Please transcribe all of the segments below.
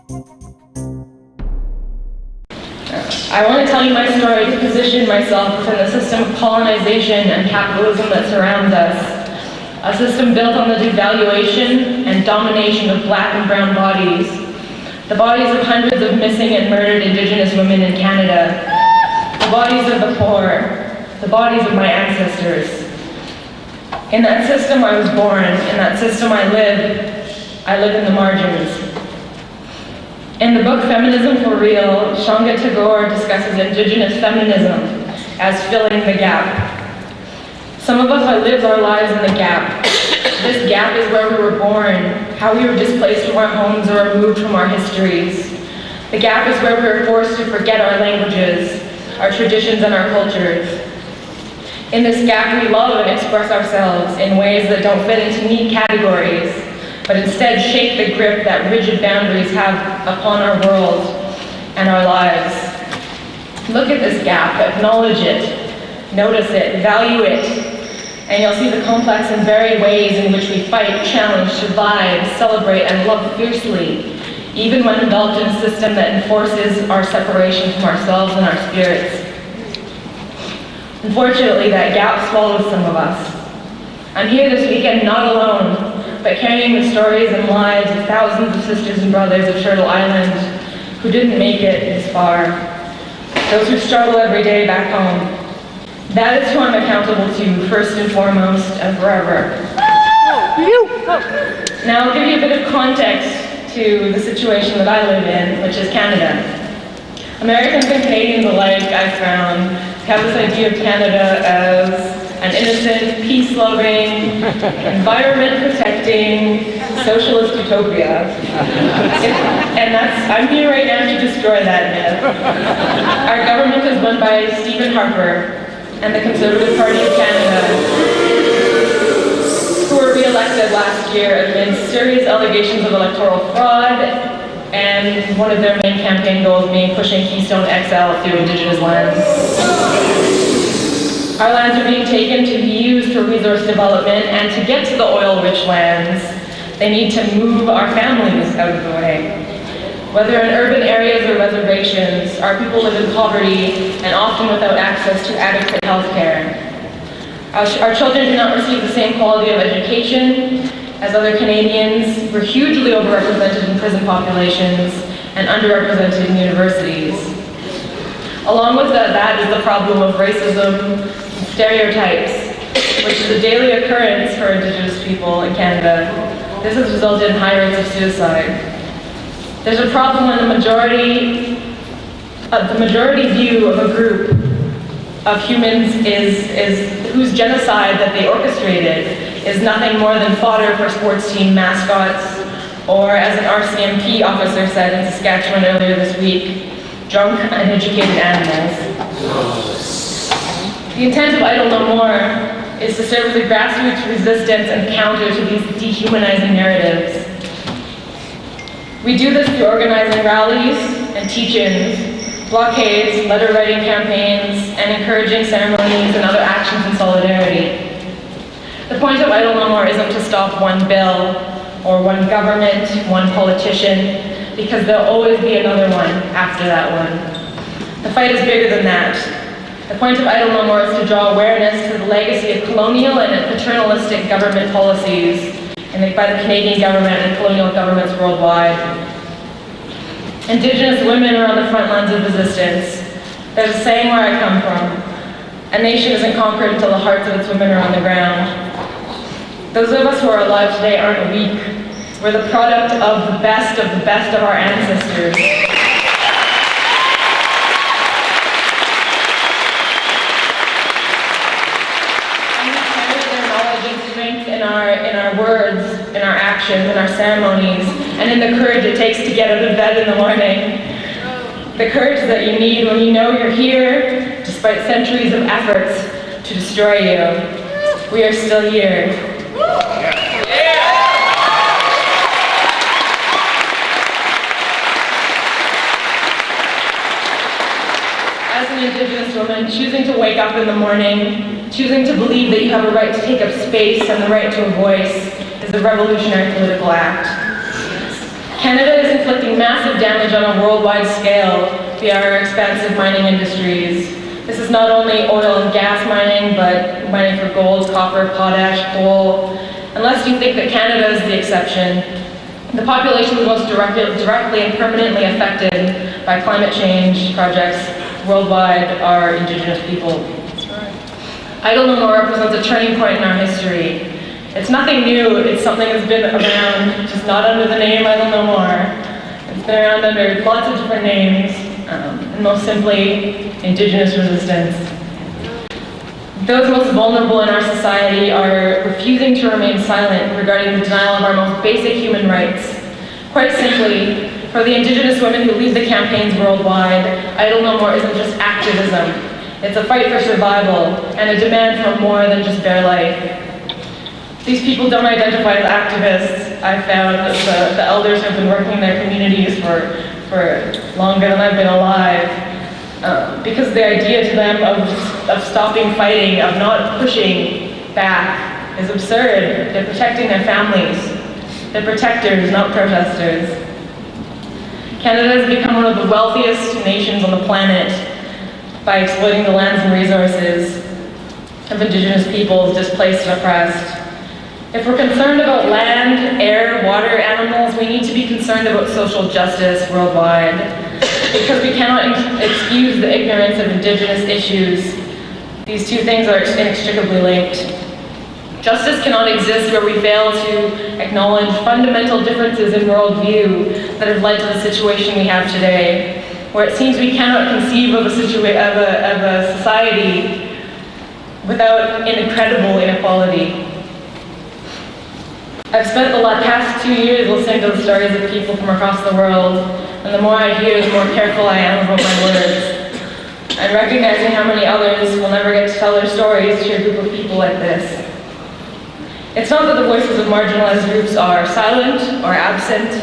I want to tell you my story to position myself within the system of colonization and capitalism that surrounds us. A system built on the devaluation and domination of black and brown bodies. The bodies of hundreds of missing and murdered Indigenous women in Canada. The bodies of the poor. The bodies of my ancestors. In that system I was born. In that system I live in the margins. In the book Feminism for Real, Shanga Tagore discusses Indigenous feminism as filling the gap. Some of us have lived our lives in the gap. This gap is where we were born, how we were displaced from our homes or removed from our histories. The gap is where we were forced to forget our languages, our traditions, and our cultures. In this gap, we love and express ourselves in ways that don't fit into neat categories, but instead shake the grip that rigid boundaries have upon our world and our lives. Look at this gap, acknowledge it, notice it, value it, and you'll see the complex and varied ways in which we fight, challenge, survive, celebrate, and love fiercely, even when indulged in a system that enforces our separation from ourselves and our spirits. Unfortunately, that gap swallows some of us. I'm here this weekend not alone, but carrying the stories and lives of thousands of sisters and brothers of Turtle Island who didn't make it this far, those who struggle every day back home. That is who I'm accountable to, first and foremost and forever. Now I'll give you a bit of context to the situation that I live in, which is Canada. Americans and Canadians alike, I've found, have this idea of Canada as an innocent, peace-loving, environment-protecting, socialist utopia. And I'm here right now to destroy that myth. Our government is run by Harper and the Conservative Party of Canada, who were re-elected last year amid serious allegations of electoral fraud, and one of their main campaign goals being pushing Keystone XL through Indigenous lands. Our lands are being taken to be used for resource development, and to get to the oil-rich lands, they need to move our families out of the way. Whether in urban areas or reservations, our people live in poverty and often without access to adequate health care. Our children do not receive the same quality of education as other Canadians. We're hugely overrepresented in prison populations and underrepresented in universities. Along with that is the problem of racism, stereotypes, which is a daily occurrence for Indigenous people in Canada. This has resulted in high rates of suicide. There's a problem when the majority view of a group of humans is whose genocide that they orchestrated is nothing more than fodder for sports team mascots, or as an RCMP officer said in Saskatchewan earlier this week, drunk, uneducated animals. The intent of Idle No More is to serve as a grassroots resistance and counter to these dehumanizing narratives. We do this through organizing rallies and teach-ins, blockades, letter writing campaigns, and encouraging ceremonies and other actions in solidarity. The point of Idle No More isn't to stop one bill or one government, one politician, because there'll always be another one after that one. The fight is bigger than that. The point of Idle No More is to draw awareness to the legacy of colonial and paternalistic government policies by the Canadian government and colonial governments worldwide. Indigenous women are on the front lines of resistance. There's a saying where I come from: a nation isn't conquered until the hearts of its women are on the ground. Those of us who are alive today aren't weak. We're the product of the best of our ancestors. In our words, in our actions, in our ceremonies, and in the courage it takes to get out of bed in the morning. The courage that you need when you know you're here, despite centuries of efforts to destroy you. We are still here. As an Indigenous woman, choosing to wake up in the morning, choosing to believe that you have a right to take up space and the right to a voice is a revolutionary political act. Canada is inflicting massive damage on a worldwide scale via our expansive mining industries. This is not only oil and gas mining, but mining for gold, copper, potash, coal. Unless you think that Canada is the exception, the populations most directly and permanently affected by climate change projects worldwide are Indigenous people. Idle No More represents a turning point in our history. It's nothing new, it's something that's been around, just not under the name Idle No More. It's been around under lots of different names, and most simply, Indigenous resistance. Those most vulnerable in our society are refusing to remain silent regarding the denial of our most basic human rights. Quite simply, for the Indigenous women who lead the campaigns worldwide, Idle No More isn't just activism. It's a fight for survival and a demand for more than just bare life. These people don't identify as activists. I found that the elders have been working in their communities for longer than I've been alive. Because the idea to them of stopping fighting, of not pushing back, is absurd. They're protecting their families. They're protectors, not protesters. Canada has become one of the wealthiest nations on the planet by exploiting the lands and resources of Indigenous peoples displaced and oppressed. If we're concerned about land, air, water, animals, we need to be concerned about social justice worldwide, because we cannot excuse the ignorance of Indigenous issues. These two things are inextricably linked. Justice cannot exist where we fail to acknowledge fundamental differences in worldview that have led to the situation we have today, where it seems we cannot conceive of a society without incredible inequality. I've spent the past 2 years listening to the stories of people from across the world, and the more I hear, the more careful I am about my words. I'm recognizing how many others will never get to tell their stories to a group of people like this. It's not that the voices of marginalized groups are silent or absent.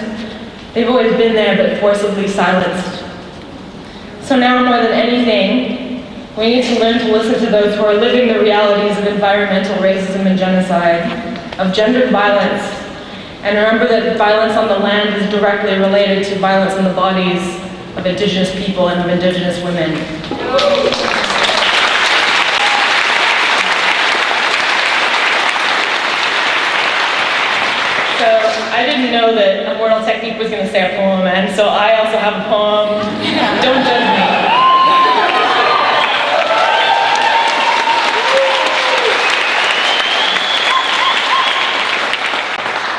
They've always been there, but forcibly silenced. So now more than anything, we need to learn to listen to those who are living the realities of environmental racism and genocide, of gendered violence, and remember that violence on the land is directly related to violence in the bodies of Indigenous people and of Indigenous women. So I didn't know that Immortal Technique was going to say a poem, and so I also have a poem. Don't judge me.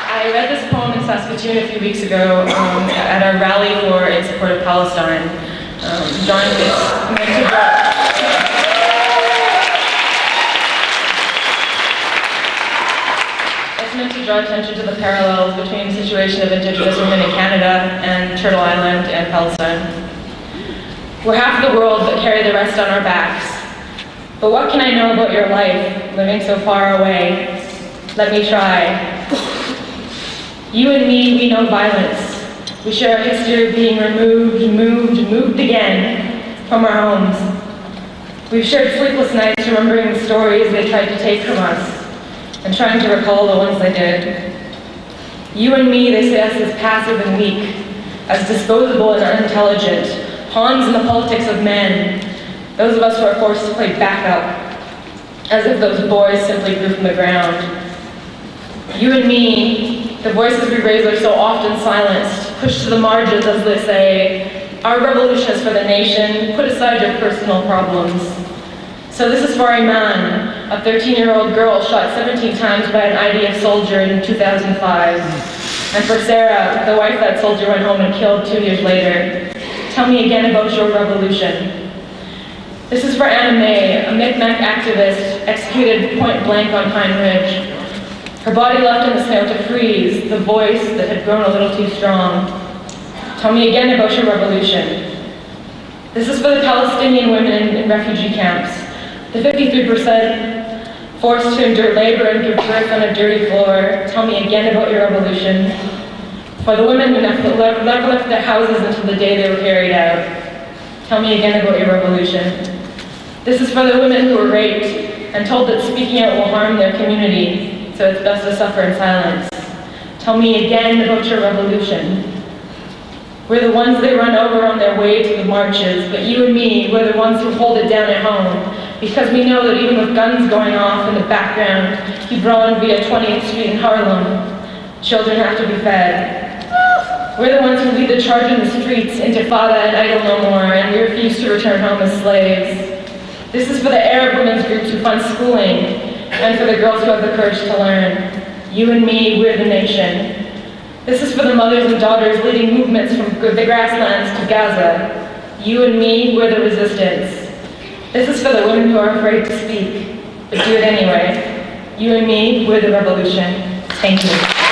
I read this poem in Saskatoon a few weeks ago at our rally in support of Palestine. It's meant to draw attention to the parallels between the situation of Indigenous women in Canada and Turtle Island and Palestine. We're half the world but carry the rest on our backs. But what can I know about your life, living so far away? Let me try. You and me, we know violence. We share a history of being removed, moved again from our homes. We've shared sleepless nights remembering the stories they tried to take from us and trying to recall the ones they did. You and me, they say us as passive and weak, as disposable and unintelligent, pawns in the politics of men, those of us who are forced to play backup, as if those boys simply grew from the ground. You and me, the voices we raise are so often silenced, pushed to the margins, as they say. Our revolution is for the nation. Put aside your personal problems. So this is for Iman, a 13-year-old girl shot 17 times by an IDF soldier in 2005. And for Sarah, the wife that soldier went home and killed 2 years later. Tell me again about your revolution. This is for Anna May, a Mi'kmaq activist executed point blank on Pine Ridge. Her body left in the snow to freeze, the voice that had grown a little too strong. Tell me again about your revolution. This is for the Palestinian women in refugee camps, the 53% forced to endure labor and give birth on a dirty floor. Tell me again about your revolution. For the women who never left their houses until the day they were carried out. Tell me again about your revolution. This is for the women who were raped and told that speaking out will harm their community, so it's best to suffer in silence. Tell me again about your revolution. We're the ones they run over on their way to the marches, but you and me, we're the ones who hold it down at home, because we know that even with guns going off in the background, Hebron via 20th Street in Harlem, children have to be fed. We're the ones who lead the charge in the streets, Intifada and idle no more, and we refuse to return home as slaves. This is for the Arab women's groups who fund schooling, and for the girls who have the courage to learn. You and me, we're the nation. This is for the mothers and daughters leading movements from the grasslands to Gaza. You and me, we're the resistance. This is for the women who are afraid to speak, but do it anyway. You and me, we're the revolution. Thank you.